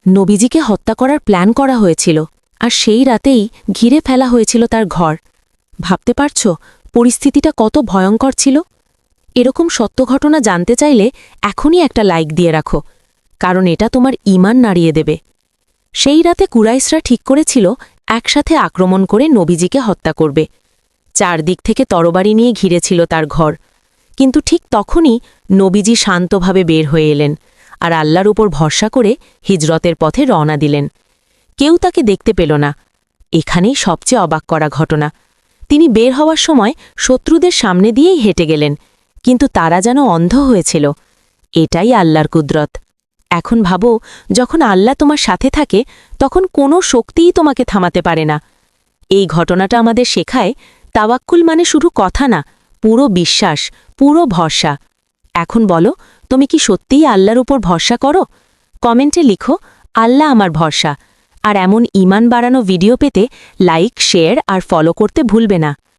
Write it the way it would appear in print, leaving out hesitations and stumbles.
নবীজিকে হত্যা করার প্ল্যান করা হয়েছিল, আর সেই রাতেই ঘিরে ফেলা হয়েছিল তার ঘর। ভাবতে পারছ পরিস্থিতিটা কত ভয়ঙ্কর ছিল? এরকম সত্য ঘটনা জানতে চাইলে এখনই একটা লাইক দিয়ে রাখো, কারণ এটা তোমার ঈমান নাড়িয়ে দেবে। সেই রাতে কুরাইশরা ঠিক করেছিল একসাথে আক্রমণ করে নবীজিকে হত্যা করবে। চারদিক থেকে তরবারি নিয়ে ঘিরেছিল তার ঘর। কিন্তু ঠিক তখনই নবীজি শান্তভাবে বের হয়ে এলেন, আর আল্লাহর উপর ভরসা করে হিজরতের পথে রওনা দিলেন। কেউ তাকে দেখতে পেল না। এখানেই সবচেয়ে অবাক করা ঘটনা। তিনি বের হওয়ার সময় শত্রুদের সামনে দিয়েই হেঁটে গেলেন, কিন্তু তারা যেন অন্ধ হয়েছিল। এটাই আল্লাহর কুদরত। এখন ভাবো, যখন আল্লাহ তোমার সাথে থাকে তখন কোনো শক্তিই তোমাকে থামাতে পারে না। এই ঘটনাটা আমাদের শেখায় তাওয়াক্কুল মানে শুধু কথা না, পুরো বিশ্বাস, পুরো ভরসা। এখন বলো, তুমি কি সত্যিই আল্লাহর উপর ভরসা করো? কমেন্টে লিখো, আল্লাহ আমার ভরসা। আর এমন ঈমান বাড়ানো ভিডিও পেতে লাইক, শেয়ার আর ফলো করতে ভুলবে না।